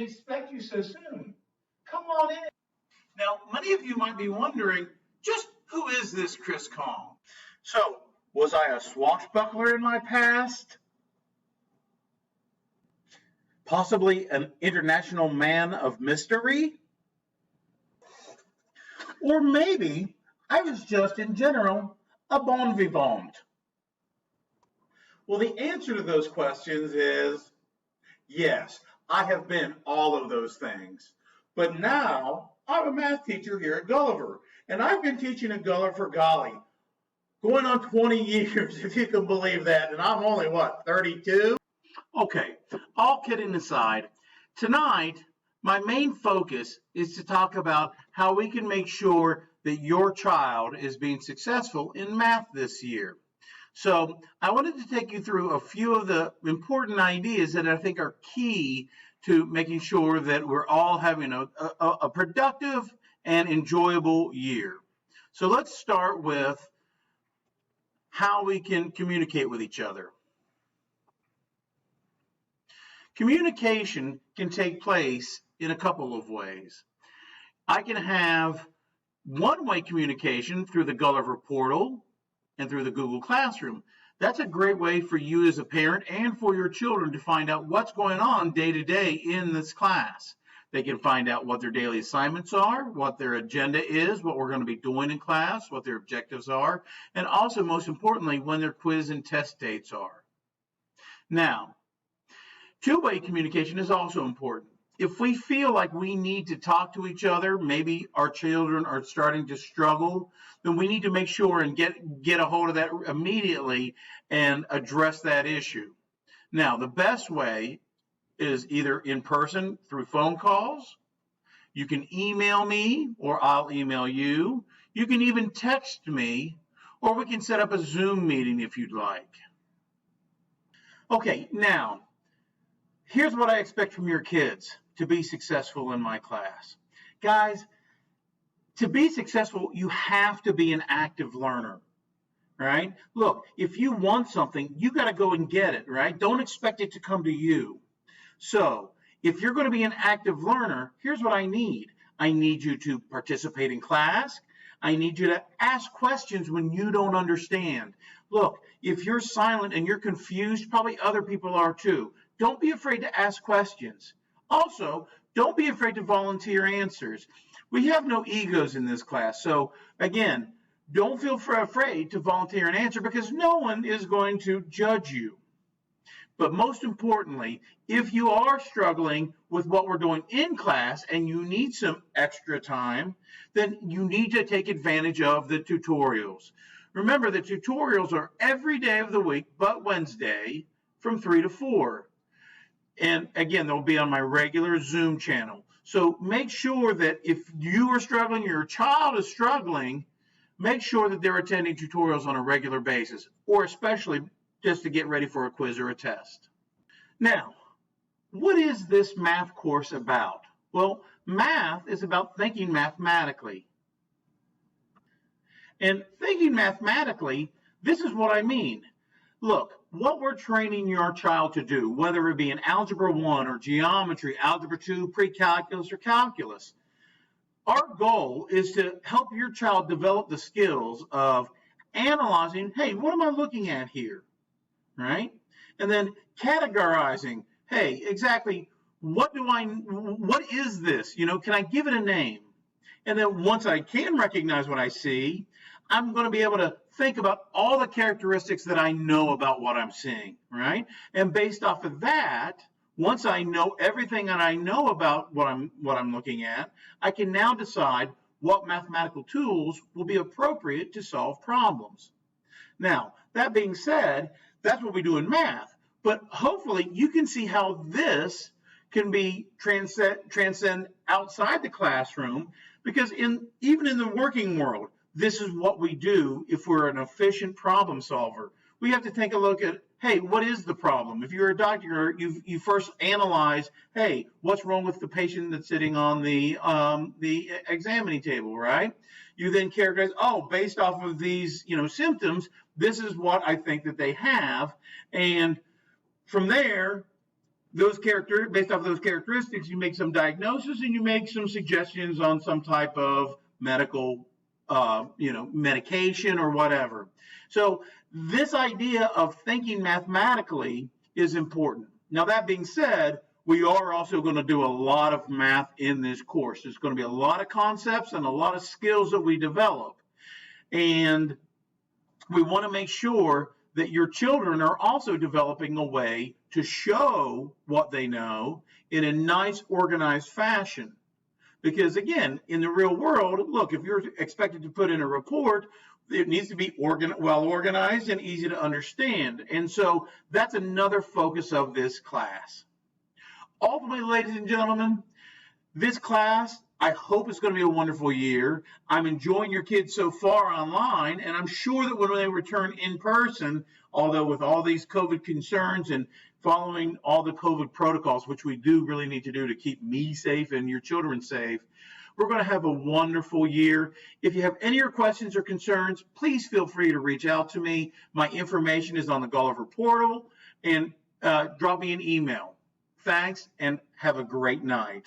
didn't expect you so soon. Come on in. Now, many of you might be wondering, just who is this Chris Kong? So, was I a swashbuckler in my past? Possibly an international man of mystery? Or maybe I was just, in general, a bon vivant. Well, the answer to those questions is yes, I have been all of those things. But now I'm a math teacher here at Gulliver, and I've been teaching at Gulliver for golly, going on 20 years, if you can believe that, and I'm only, 32? Okay, all kidding aside, tonight my main focus is to talk about how we can make sure that your child is being successful in math this year. So I wanted to take you through a few of the important ideas that I think are key to making sure that we're all having a productive and enjoyable year. So let's start with how we can communicate with each other. Communication can take place in a couple of ways. I can have one-way communication through the Gulliver portal and through the Google Classroom. That's a great way for you as a parent and for your children to find out what's going on day to day in this class. They can find out what their daily assignments are, what their agenda is, what we're going to be doing in class, what their objectives are, and also, most importantly, when their quiz and test dates are. Now, two-way communication is also important. If we feel like we need to talk to each other, maybe our children are starting to struggle, then we need to make sure and get a hold of that immediately and address that issue. Now, the best way is either in person through phone calls. You can email me or I'll email you. You can even text me, or we can set up a Zoom meeting if you'd like. Okay, now, here's what I expect from your kids to be successful in my class. Guys, to be successful, you have to be an active learner, right? Look, if you want something, you got to go and get it, right? Don't expect it to come to you. So if you're going to be an active learner, here's what I need. I need you to participate in class. I need you to ask questions when you don't understand. Look, if you're silent and you're confused, probably other people are too. Don't be afraid to ask questions. Also, don't be afraid to volunteer answers. We have no egos in this class. So again, don't feel afraid to volunteer an answer because no one is going to judge you. But most importantly, if you are struggling with what we're doing in class and you need some extra time, then you need to take advantage of the tutorials. Remember, the tutorials are every day of the week but Wednesday from 3 to 4. And again, they'll be on my regular Zoom channel. So make sure that if you are struggling, your child is struggling, make sure that they're attending tutorials on a regular basis, or especially just to get ready for a quiz or a test. Now, what is this math course about? Well, math is about thinking mathematically. And thinking mathematically, this is what I mean. Look, what we're training your child to do, whether it be in Algebra 1 or Geometry, Algebra 2, Pre-Calculus, or Calculus, our goal is to help your child develop the skills of analyzing, hey, what am I looking at here, right? And then categorizing, hey, exactly, what is this? You know, can I give it a name? And then once I can recognize what I see, I'm going to be able to think about all the characteristics that I know about what I'm seeing, right? And based off of that, once I know everything that I know about what I'm looking at, I can now decide what mathematical tools will be appropriate to solve problems. Now, that being said, that's what we do in math, but hopefully you can see how this can be transcend outside the classroom, because even in the working world, this is what we do if we're an efficient problem solver. We have to take a look at, hey, what is the problem? If you're a doctor, you first analyze, hey, what's wrong with the patient that's sitting on the examining table, right? You then characterize, oh, based off of these, symptoms, this is what I think that they have. And from there, based off those characteristics, you make some diagnosis and you make some suggestions on some type of medical, medication or whatever. So this idea of thinking mathematically is important. Now, that being said, we are also going to do a lot of math in this course. There's going to be a lot of concepts and a lot of skills that we develop. And we want to make sure that your children are also developing a way to show what they know in a nice, organized fashion. Because again, in the real world, look, if you're expected to put in a report, it needs to be well organized and easy to understand. And so that's another focus of this class. Ultimately, ladies and gentlemen, this class, I hope it's going to be a wonderful year. I'm enjoying your kids so far online, and I'm sure that when they return in person, although with all these COVID concerns and following all the COVID protocols, which we do really need to do to keep me safe and your children safe, we're going to have a wonderful year. If you have any other questions or concerns, please feel free to reach out to me. My information is on the Gulliver portal, and drop me an email. Thanks, and have a great night.